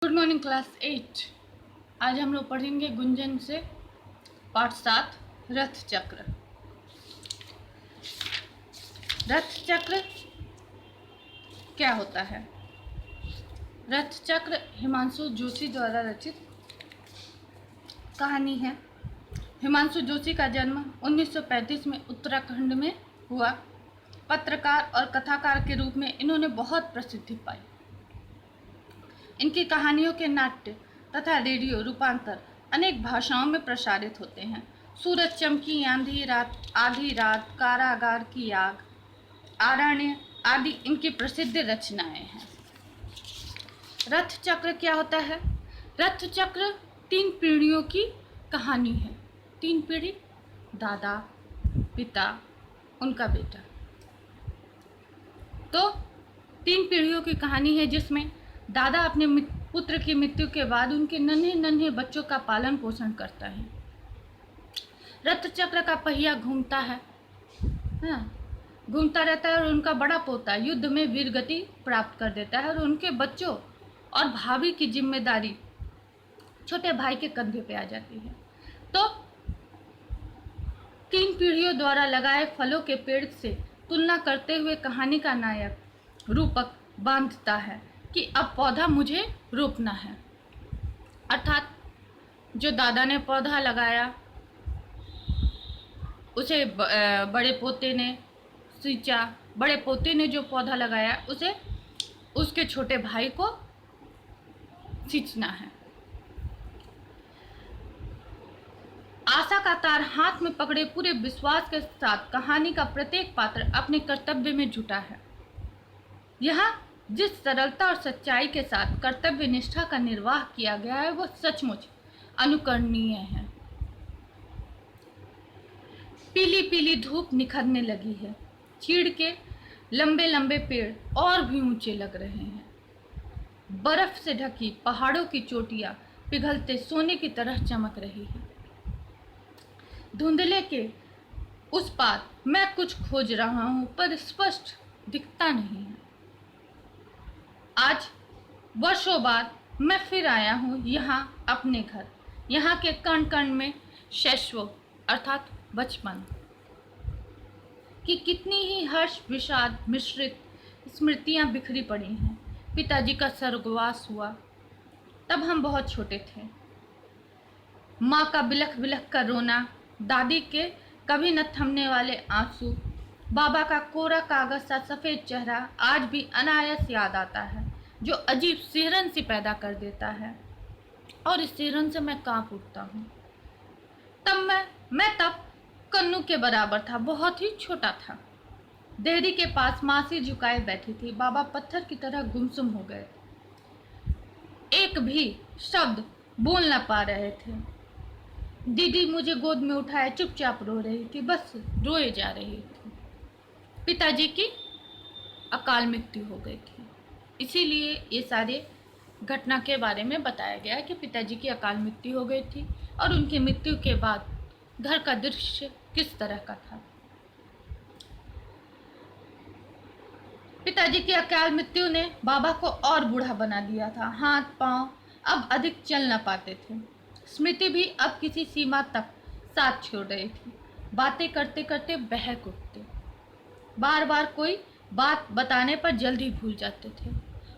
Good morning class 8। आज हम लोग पढ़ेंगे गुंजन से पाठ 7 रथ चक्र। रथ चक्र क्या होता है? रथ चक्र हिमांशु जोशी द्वारा रचित कहानी है। हिमांशु जोशी का जन्म 1935 में उत्तराखंड में हुआ। पत्रकार और कथाकार के रूप में इन्होंने बहुत प्रसिद्धि पाई। इनकी कहानियों के नाट्य तथा रेडियो रूपांतर अनेक भाषाओं में प्रसारित होते हैं। सूरज चमकी, आंधी रात, आधी रात, कारागार की आग, आरण्य आदि इनकी प्रसिद्ध रचनाएं हैं। रथ चक्र क्या होता है? रथ चक्र 3 पीढ़ियों की कहानी है। 3 पीढ़ी, दादा, पिता, उनका बेटा। तो 3 पीढ़ियों की कहानी है जिसमें दादा अपने पुत्र की मृत्यु के बाद उनके नन्हे नन्हे बच्चों का पालन पोषण करता है। रथ चक्र का पहिया घूमता है, घूमता रहता है और उनका बड़ा पोता युद्ध में वीरगति प्राप्त कर देता है और उनके बच्चों और भाभी की जिम्मेदारी छोटे भाई के कंधे पे आ जाती है। तो 3 पीढ़ियों द्वारा लगाए फलों के पेड़ से तुलना करते हुए कहानी का नायक रूपक बांधता है कि अब पौधा मुझे रोपना है। अर्थात जो दादा ने पौधा लगाया उसे बड़े पोते ने सींचा, बड़े पोते ने जो पौधा लगाया उसे उसके छोटे भाई को सींचना है। आशा का तार हाथ में पकड़े पूरे विश्वास के साथ कहानी का प्रत्येक पात्र अपने कर्तव्य में जुटा है। यहाँ जिस सरलता और सच्चाई के साथ कर्तव्य निष्ठा का निर्वाह किया गया है वह सचमुच अनुकरणीय है। पीली पीली धूप निखरने लगी है। चीड़ के लंबे लंबे पेड़ और भी ऊंचे लग रहे हैं। बर्फ से ढकी पहाड़ों की चोटियां पिघलते सोने की तरह चमक रही है। धुंधले के उस पार मैं कुछ खोज रहा हूं पर स्पष्ट दिखता नहीं है। आज वर्षों बाद मैं फिर आया हूँ यहाँ अपने घर। यहाँ के कण कण में शैशव अर्थात बचपन की कितनी ही हर्ष विषाद मिश्रित स्मृतियाँ बिखरी पड़ी हैं। पिताजी का स्वर्गवास हुआ तब हम बहुत छोटे थे। माँ का बिलख बिलख कर रोना, दादी के कभी न थमने वाले आंसू, बाबा का कोरा कागज सा सफ़ेद चेहरा आज भी अनायास याद आता है, जो अजीब सिहरन सी पैदा कर देता है और इस सिहरन से मैं कांप उठता हूँ। मैं तब कन्नू के बराबर था, बहुत ही छोटा था। देहरी के पास माँ से झुकाए बैठी थी। बाबा पत्थर की तरह गुमसुम हो गए, एक भी शब्द बोल न पा रहे थे। दीदी मुझे गोद में उठाए चुपचाप रो रही थी, बस रोए जा रही थी। पिताजी की अकाल मृत्यु हो गई थी, इसीलिए ये सारे घटना के बारे में बताया गया कि पिताजी की अकाल मृत्यु हो गई थी और उनकी मृत्यु के बाद घर का दृश्य किस तरह का था। पिताजी की अकाल मृत्यु ने बाबा को और बूढ़ा बना दिया था। हाथ पांव अब अधिक चल न पाते थे। स्मृति भी अब किसी सीमा तक साथ छोड़ रही थी। बातें करते करते बहक उठते, बार बार कोई बात बताने पर जल्दी भूल जाते थे।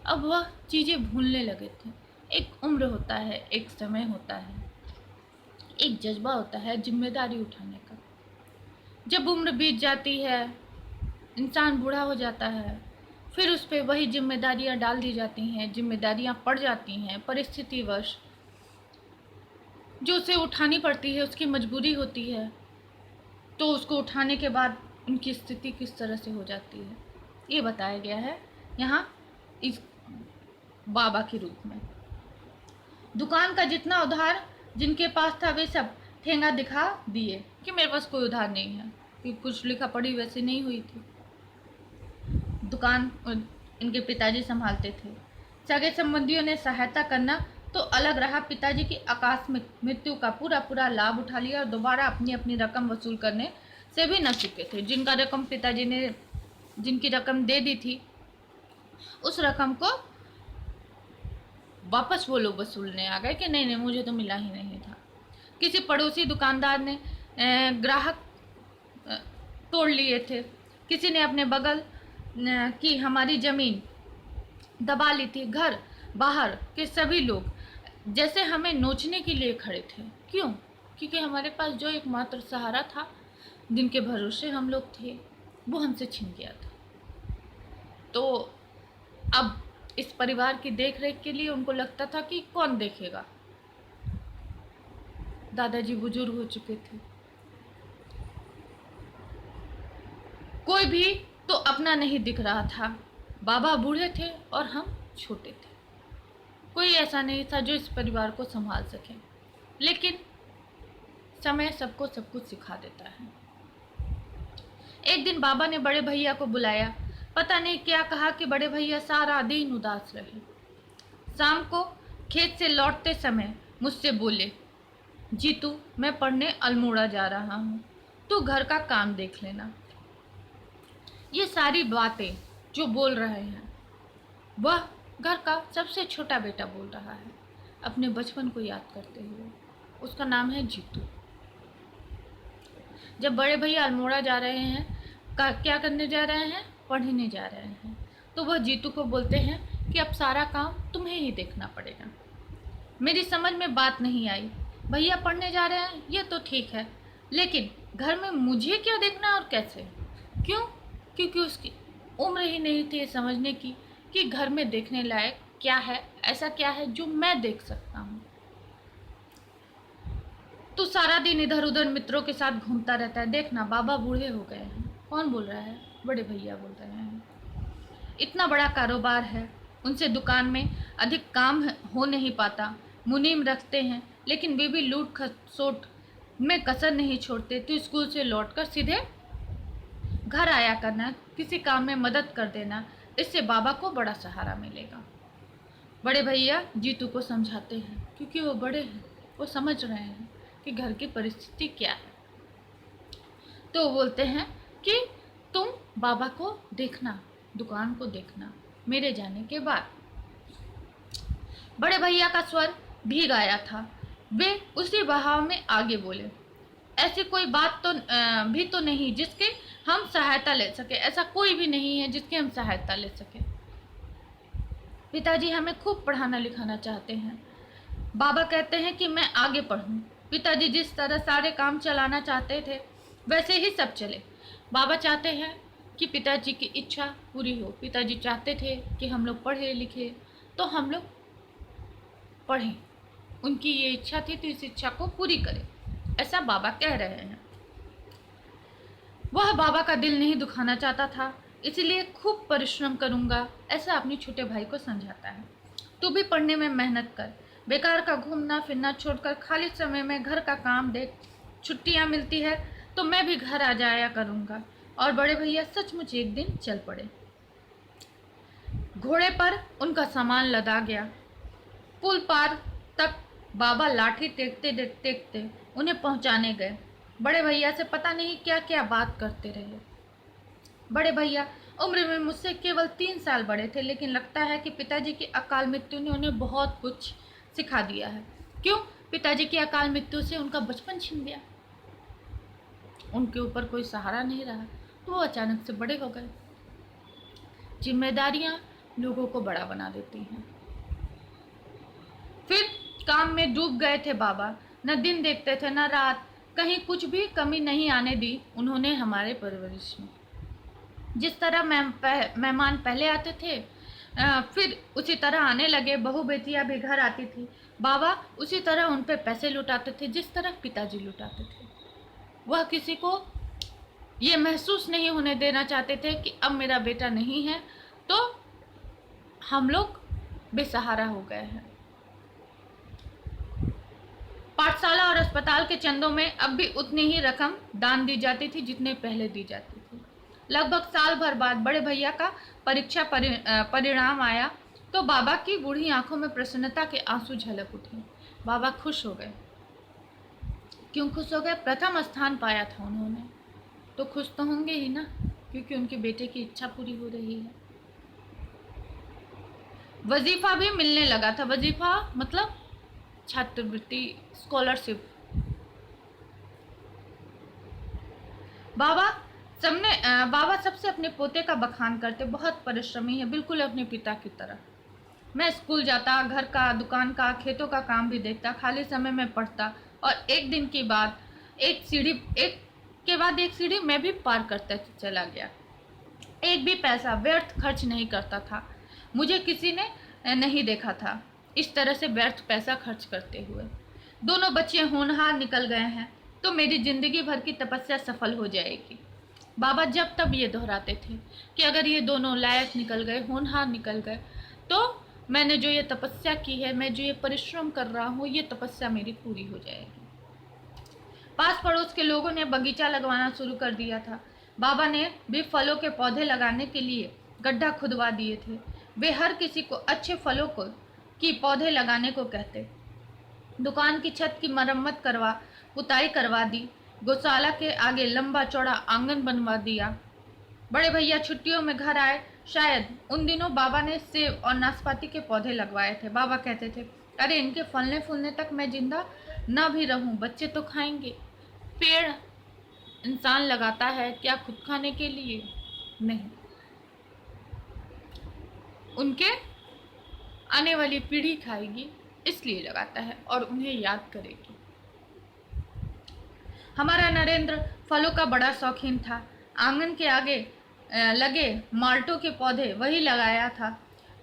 अब वह चीज़ें भूलने लगे थे। एक उम्र होता है, एक समय होता है, एक जज्बा होता है जिम्मेदारी उठाने का। जब उम्र बीत जाती है, इंसान बूढ़ा हो जाता है, फिर उस पर वही जिम्मेदारियां डाल दी जाती हैं, जिम्मेदारियां पड़ जाती हैं परिस्थितिवश, जो उसे उठानी पड़ती है, उसकी मजबूरी होती है। तो उसको उठाने के बाद उनकी स्थिति किस तरह से हो जाती है, ये बताया गया है यहाँ इस बाबा के रूप में। दुकान का जितना उधार जिनके पास था वे सब ठेंगा दिखा दिए कि मेरे पास कोई उधार नहीं है, कि कुछ लिखा पढ़ी वैसे नहीं हुई थी। दुकान इनके पिताजी संभालते थे। सगे संबंधियों ने सहायता करना तो अलग रहा, पिताजी की आकस्मिक मृत्यु का पूरा पूरा लाभ उठा लिया और दोबारा अपनी अपनी रकम वसूल करने से भी न चुके थे। जिनका रकम पिताजी ने जिनकी रकम दे दी थी उस रकम को वापस वो लोग वसूलने आ गए कि नहीं नहीं, मुझे तो मिला ही नहीं था। किसी पड़ोसी दुकानदार ने ग्राहक अ, तोड़ लिए थे। किसी ने अपने बगल की हमारी ज़मीन दबा ली थी। घर बाहर के सभी लोग जैसे हमें नोचने के लिए खड़े थे। क्यों? क्योंकि हमारे पास जो एकमात्र सहारा था, जिनके भरोसे हम लोग थे, वो हमसे छिन गया था। तो अब इस परिवार की देख रेख के लिए उनको लगता था कि कौन देखेगा। दादाजी बुजुर्ग हो चुके थे, कोई भी तो अपना नहीं दिख रहा था। बाबा बूढ़े थे और हम छोटे थे। कोई ऐसा नहीं था जो इस परिवार को संभाल सके। लेकिन समय सबको सब कुछ सिखा देता है। एक दिन बाबा ने बड़े भैया को बुलाया। पता नहीं क्या कहा कि बड़े भैया सारा दिन उदास रहे। शाम को खेत से लौटते समय मुझसे बोले, जीतू, मैं पढ़ने अल्मोड़ा जा रहा हूँ, तू घर का काम देख लेना। ये सारी बातें जो बोल रहे हैं, वह घर का सबसे छोटा बेटा बोल रहा है, अपने बचपन को याद करते हुए। उसका नाम है जीतू। जब बड़े भैया अल्मोड़ा जा रहे हैं, क्या करने जा रहे हैं? पढ़ने जा रहे हैं। तो वह जीतू को बोलते हैं कि अब सारा काम तुम्हें ही देखना पड़ेगा। मेरी समझ में बात नहीं आई। भैया पढ़ने जा रहे हैं ये तो ठीक है, लेकिन घर में मुझे क्या देखना है और कैसे? क्यों? क्योंकि उसकी उम्र ही नहीं थी समझने की कि घर में देखने लायक क्या है, ऐसा क्या है जो मैं देख सकता हूँ। तू सारा दिन इधर उधर मित्रों के साथ घूमता रहता है। देखना बाबा बूढ़े हो गए हैं। कौन बोल रहा है? बड़े भैया बोल रहे हैं। इतना बड़ा कारोबार है, उनसे दुकान में अधिक काम हो नहीं पाता। मुनीम रखते हैं, लेकिन वे भी लूट खसोट में कसर नहीं छोड़ते। तो स्कूल से लौटकर सीधे घर आया करना, किसी काम में मदद कर देना, इससे बाबा को बड़ा सहारा मिलेगा। बड़े भैया जीतू को समझाते हैं, क्योंकि वो बड़े हैं, वो समझ रहे हैं कि घर की परिस्थिति क्या है। तो वो बोलते हैं कि तुम बाबा को देखना, दुकान को देखना मेरे जाने के बाद। बड़े भैया का स्वर भीग आया था। वे उसी बहाव में आगे बोले, ऐसी कोई बात तो भी तो नहीं जिसके हम सहायता ले सके। ऐसा कोई भी नहीं है जिसकी हम सहायता ले सके। पिताजी हमें खूब पढ़ाना लिखाना चाहते हैं। बाबा कहते हैं कि मैं आगे पढ़ूं। पिताजी जिस तरह सारे काम चलाना चाहते थे, वैसे ही सब चले। बाबा चाहते हैं कि पिताजी की इच्छा पूरी हो। पिताजी चाहते थे कि हम लोग पढ़े लिखे, तो हम लोग पढ़ें। उनकी ये इच्छा थी, तो इस इच्छा को पूरी करें, ऐसा बाबा कह रहे हैं। वह बाबा का दिल नहीं दुखाना चाहता था, इसलिए खूब परिश्रम करूंगा, ऐसा अपने छोटे भाई को समझाता है। तू भी पढ़ने में मेहनत कर, बेकार का घूमना फिरना छोड़कर खाली समय में घर का काम देख। छुट्टियां मिलती है तो मैं भी घर आ जाया करूंगा। और बड़े भैया सचमुच एक दिन चल पड़े। घोड़े पर उनका सामान लदा गया। पुल पार तक बाबा लाठी टेकते टेकते उन्हें पहुंचाने गए। बड़े भैया से पता नहीं क्या क्या बात करते रहे। बड़े भैया उम्र में मुझसे केवल 3 साल बड़े थे, लेकिन लगता है कि पिताजी की अकाल मृत्यु ने उन्हें बहुत कुछ सिखा दिया है। क्यों? पिताजी की अकाल मृत्यु से उनका बचपन छिन गया। उनके ऊपर कोई सहारा नहीं रहा, तो वो अचानक से बड़े हो गए। जिम्मेदारियां लोगों को बड़ा बना देती हैं। फिर काम में डूब गए थे बाबा। न दिन देखते थे न रात, कहीं कुछ भी कमी नहीं आने दी उन्होंने हमारे परवरिश में। जिस तरह मेहमान पहले आते थे, फिर उसी तरह आने लगे। बहू बेटियां भी घर आती थी। बाबा उसी तरह उन पे पैसे लुटाते थे जिस तरह पिताजी लुटाते थे। वह किसी को ये महसूस नहीं होने देना चाहते थे कि अब मेरा बेटा नहीं है तो हम लोग बेसहारा हो गए हैं। पाठशाला और अस्पताल के चंदों में अब भी उतनी ही रकम दान दी जाती थी जितने पहले दी जाती थी। लगभग साल भर बाद बड़े भैया का परीक्षा परिणाम आया तो बाबा की बूढ़ी आंखों में प्रसन्नता के आंसू झलक उठे। बाबा खुश हो गए। क्यों खुश हो गए? प्रथम स्थान पाया था उन्होंने, तो खुश तो होंगे ही ना, क्योंकि उनके बेटे की इच्छा पूरी हो रही है। वजीफा भी मिलने लगा था। वजीफा मतलब छात्रवृत्ति, स्कॉलरशिप। बाबा बाबा सबसे अपने पोते का बखान करते, बहुत परिश्रमी है, बिल्कुल अपने पिता की तरह। मैं स्कूल जाता, घर का, दुकान का, खेतों का काम भी देखता, खाली समय में पढ़ता, और एक दिन के बाद एक सीढ़ी मैं भी पार करता चला गया। एक भी पैसा व्यर्थ खर्च नहीं करता था। मुझे किसी ने नहीं देखा था इस तरह से व्यर्थ पैसा खर्च करते हुए। दोनों बच्चे होनहार निकल गए हैं तो मेरी जिंदगी भर की तपस्या सफल हो जाएगी। बाबा जब तब ये दोहराते थे कि अगर ये दोनों लायक निकल गए, होनहार निकल गए, तो मैंने जो ये तपस्या की है, मैं जो ये परिश्रम कर रहा हूँ, ये तपस्या मेरी पूरी हो जाएगी। पास पड़ोस के लोगों ने बगीचा लगवाना शुरू कर दिया था। बाबा ने भी फलों के पौधे लगाने के लिए गड्ढा खुदवा दिए थे। वे हर किसी को अच्छे फलों को की पौधे लगाने को कहते। दुकान की छत की मरम्मत करवा, पुताई करवा दी। गौशाला के आगे लंबा चौड़ा आंगन बनवा दिया। बड़े भैया छुट्टियों में घर आए, शायद उन दिनों बाबा ने सेब और नाशपाती के पौधे लगवाए थे। बाबा कहते थे, अरे इनके फलने फूलने तक मैं जिंदा ना भी रहूं, बच्चे तो खाएंगे। पेड़ इंसान लगाता है क्या खुद खाने के लिए? नहीं, उनके आने वाली पीढ़ी खाएगी इसलिए लगाता है और उन्हें याद करेगी। हमारा नरेंद्र फलों का बड़ा शौकीन था। आंगन के आगे लगे माल्टों के पौधे वही लगाया था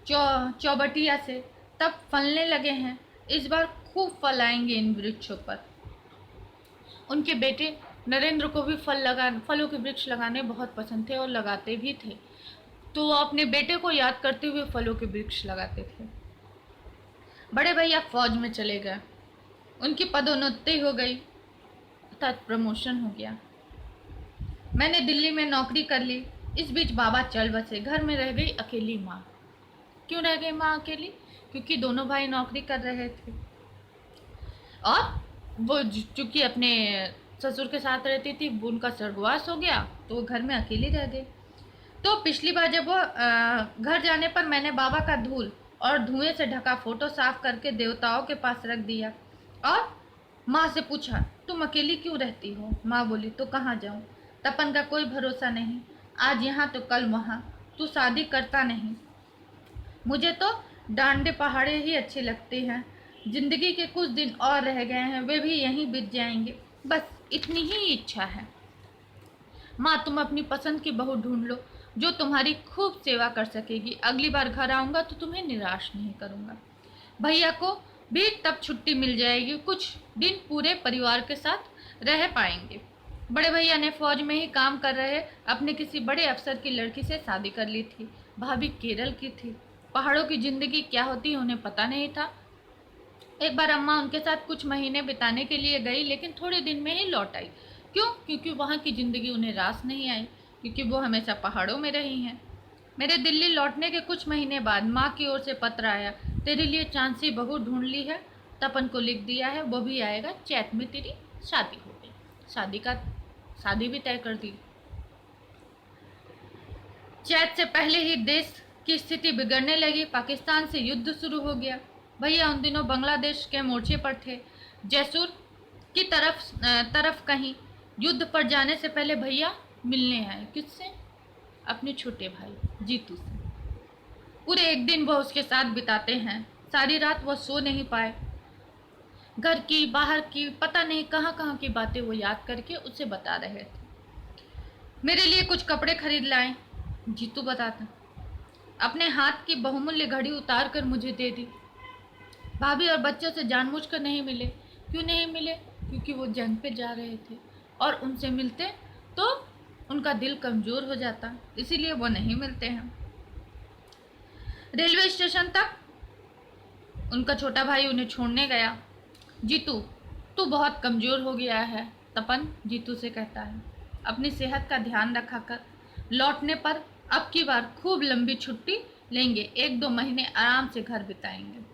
चौबटिया से, तब फलने लगे हैं। इस बार खूब फल आएंगे इन वृक्षों पर। उनके बेटे नरेंद्र को भी फलों के वृक्ष लगाने बहुत पसंद थे और लगाते भी थे, तो वो अपने बेटे को याद करते हुए फलों के वृक्ष लगाते थे। बड़े भैया फौज में चले गए, उनकी पदोन्नति हो गई अर्थात प्रमोशन हो गया। मैंने दिल्ली में नौकरी कर ली। इस बीच बाबा चल बसे। घर में रह गई अकेली माँ। क्यों रह गई माँ अकेली? क्योंकि दोनों भाई नौकरी कर रहे थे और वो चूंकि अपने ससुर के साथ रहती थी, उनका स्वर्गवास हो गया तो वो घर में अकेली रह गई। तो पिछली बार जब वो घर जाने पर मैंने बाबा का धूल और धुएं से ढका फोटो साफ करके देवताओं के पास रख दिया और माँ से पूछा, तुम अकेली क्यों रहती हो? माँ बोली, तो कहाँ जाऊँ, तपन का कोई भरोसा नहीं, आज यहाँ तो कल वहाँ, तू शादी करता नहीं। मुझे तो डांडे पहाड़े ही अच्छे लगते हैं। जिंदगी के कुछ दिन और रह गए हैं, वे भी यहीं बीत जाएंगे, बस इतनी ही इच्छा है। माँ तुम अपनी पसंद की बहू ढूंढ लो जो तुम्हारी खूब सेवा कर सकेगी। अगली बार घर आऊँगा तो तुम्हें निराश नहीं करूँगा। भैया को भी तब छुट्टी मिल जाएगी, कुछ दिन पूरे परिवार के साथ रह पाएंगे। बड़े भैया ने फौज में ही काम कर रहे अपने किसी बड़े अफसर की लड़की से शादी कर ली थी। भाभी केरल की थी। पहाड़ों की जिंदगी क्या होती है उन्हें पता नहीं था। एक बार अम्मा उनके साथ कुछ महीने बिताने के लिए गई, लेकिन थोड़े दिन में ही लौट आई। क्यों? क्योंकि वहाँ की जिंदगी उन्हें रास नहीं आई, क्योंकि वो हमेशा पहाड़ों में रही हैं। मेरे दिल्ली लौटने के कुछ महीने बाद माँ की ओर से पत्र आया, तेरे लिए चांसी बहू ढूंढ ली है, तपन को लिख दिया है, वो भी आएगा, चैत में तेरी शादी हो गई। शादी भी तय कर दी। चैत से पहले ही देश की स्थिति बिगड़ने लगी। पाकिस्तान से युद्ध शुरू हो गया। भैया उन दिनों बांग्लादेश के मोर्चे पर थे। जैसूर की तरफ कहीं। युद्ध पर जाने से पहले भैया मिलने आए। किससे? अपने छोटे भाई जीतू से। पूरे एक दिन वह उसके साथ बिताते हैं। सारी रात वह सो नहीं पाए। घर की, बाहर की, पता नहीं कहाँ कहाँ की बातें वो याद करके उसे बता रहे थे। मेरे लिए कुछ कपड़े खरीद लाए, जीतू बताता। अपने हाथ की बहुमूल्य घड़ी उतार कर मुझे दे दी। भाभी और बच्चों से जानबूझकर नहीं मिले। क्यों नहीं मिले? क्योंकि वो जंग पे जा रहे थे और उनसे मिलते तो उनका दिल कमज़ोर हो जाता, इसीलिए वो नहीं मिलते हैं। रेलवे स्टेशन तक उनका छोटा भाई उन्हें छोड़ने गया। जीतू तू बहुत कमज़ोर हो गया है, तपन जीतू से कहता है। अपनी सेहत का ध्यान रखा कर। लौटने पर अब की बार खूब लंबी छुट्टी लेंगे, 1-2 महीने आराम से घर बिताएंगे।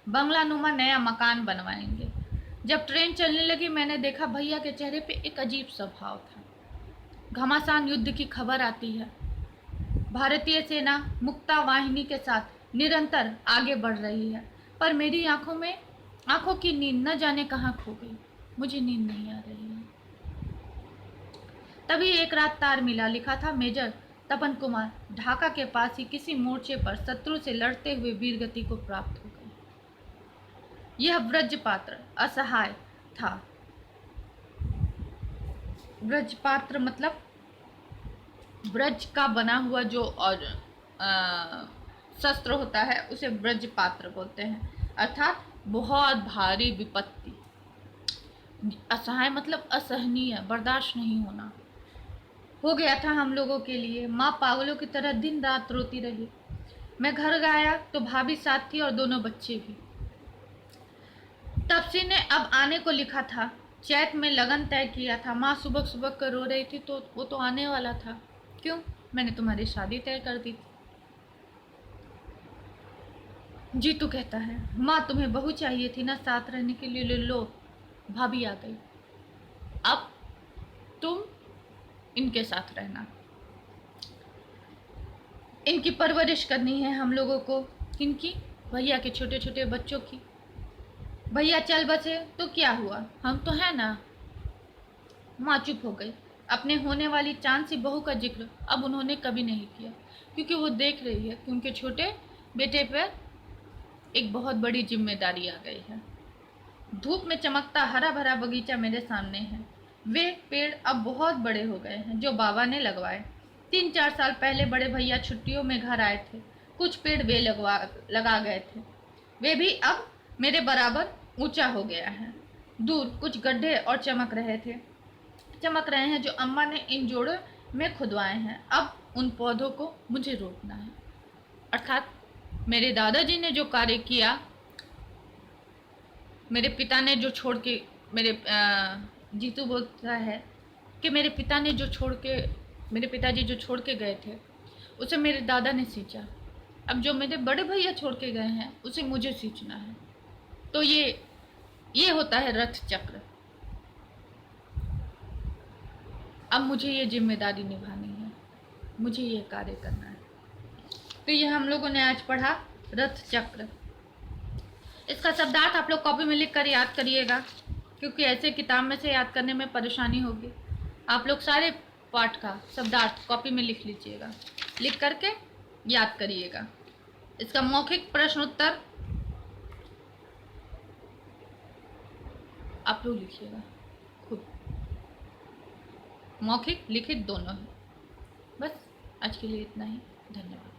बंगलानुमा नया मकान बनवाएंगे। जब ट्रेन चलने लगी मैंने देखा भैया के चेहरे पे एक अजीब सा भाव था। घमासान युद्ध की खबर आती है। भारतीय सेना मुक्ता वाहिनी के साथ निरंतर आगे बढ़ रही है, पर मेरी आंखों की नींद न जाने कहाँ खो गई। मुझे नींद नहीं आ रही है। तभी एक रात तार मिला, लिखा था मेजर तपन कुमार ढाका के पास ही किसी मोर्चे पर शत्रु से लड़ते हुए वीरगति को प्राप्त हो गए। यह ब्रजपात्र असहाय था। ब्रजपात्र मतलब ब्रज का बना हुआ जो और शस्त्र होता है उसे ब्रजपात्र बोलते हैं, अर्थात बहुत भारी विपत्ति। असहाय मतलब असहनीय, बर्दाश्त नहीं होना हो गया था हम लोगों के लिए। माँ पागलों की तरह दिन रात रोती रही। मैं घर गया तो भाभी साथ थी और दोनों बच्चे भी। तपसी ने अब आने को लिखा था। चैत में लगन तय किया था। माँ सुबह सुबह कर रो रही थी तो वो तो आने वाला था। क्यों? मैंने तुम्हारी शादी तय कर दी थी। जीतू कहता है, माँ तुम्हें बहू चाहिए थी ना साथ रहने के लिए, लो भाभी आ गई। अब तुम इनके साथ रहना। इनकी परवरिश करनी है हम लोगों को। किनकी? भैया के छोटे छोटे बच्चों की। भैया चल बसे तो क्या हुआ, हम तो है ना। माँ चुप हो गई। अपने होने वाली चांद सी बहू का जिक्र अब उन्होंने कभी नहीं किया, क्योंकि वो देख रही है कि उनके छोटे बेटे पर एक बहुत बड़ी जिम्मेदारी आ गई है। धूप में चमकता हरा भरा बगीचा मेरे सामने है। वे पेड़ अब बहुत बड़े हो गए हैं जो बाबा ने लगवाए। 3-4 साल पहले बड़े भैया छुट्टियों में घर आए थे। कुछ पेड़ वे लगा गए थे। वे भी अब मेरे बराबर ऊंचा हो गया है। दूर कुछ गड्ढे और चमक रहे हैं जो अम्मा ने इन जोड़ों में खुदवाए हैं। अब उन पौधों को मुझे रोकना है। अर्थात मेरे दादाजी ने जो कार्य किया, मेरे पिता ने जो छोड़ के जीतू बोलता है कि मेरे पिताजी जो छोड़ के गए थे उसे मेरे दादा ने सींचा। अब जो मेरे बड़े भैया छोड़ के गए हैं उसे मुझे सींचना है। तो ये होता है रथ चक्र। अब मुझे ये जिम्मेदारी निभानी है, मुझे ये कार्य करना है। तो ये हम लोगों ने आज पढ़ा रथ चक्र। इसका शब्दार्थ आप लोग कॉपी में लिख कर याद करिएगा, क्योंकि ऐसे किताब में से याद करने में परेशानी होगी। आप लोग सारे पाठ का शब्दार्थ कॉपी में लिख लीजिएगा, लिख करके याद करिएगा। इसका मौखिक प्रश्न उत्तर आप लोग लिखिएगा खुद, मौखिक लिखित दोनों ही। बस आज के लिए इतना ही। धन्यवाद।